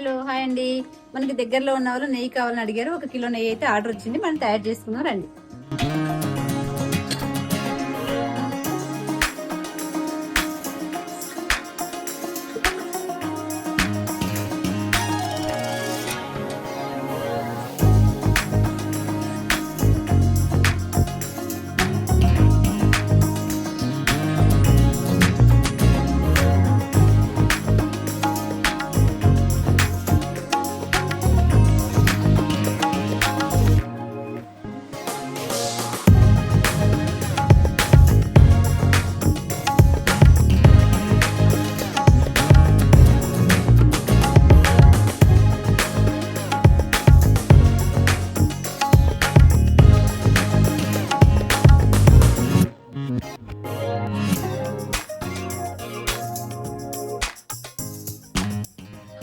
Hello hi అండి. మనకి దగ్గరలో ఉన్న వాళ్ళు నెయ్యి కావాలని అడిగారు. 1 కిలో నెయ్యి అయితే ఆర్డర్ వచ్చింది. మనం తయారు చేసుకుందాం రండి.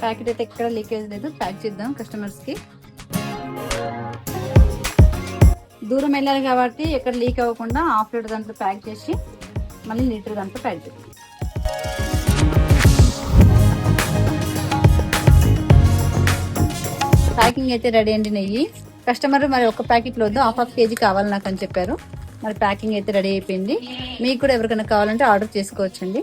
ప్యాకెట్ అయితే ఎక్కడ లీకేజ్ లేదు. ప్యాక్ చేద్దాం కస్టమర్స్ కి. దూరం వెళ్ళాలి కాబట్టి ఎక్కడ లీక్ అవ్వకుండా హాఫ్ లీటర్ దాంట్లో ప్యాక్ చేసి మళ్ళీ లీటర్ దాంట్లో ప్యాక్ చేద్దాం. ప్యాకింగ్ అయితే రెడీ అండి. నెయ్యి కస్టమర్ మరి ఒక ప్యాకెట్లో వద్దు, హాఫ్ కేజీ కావాలి నాకు అని చెప్పారు. మరి ప్యాకింగ్ అయితే రెడీ అయిపోయింది. మీకు కూడా ఎవరికైనా కావాలంటే ఆర్డర్ చేసుకోవచ్చండి.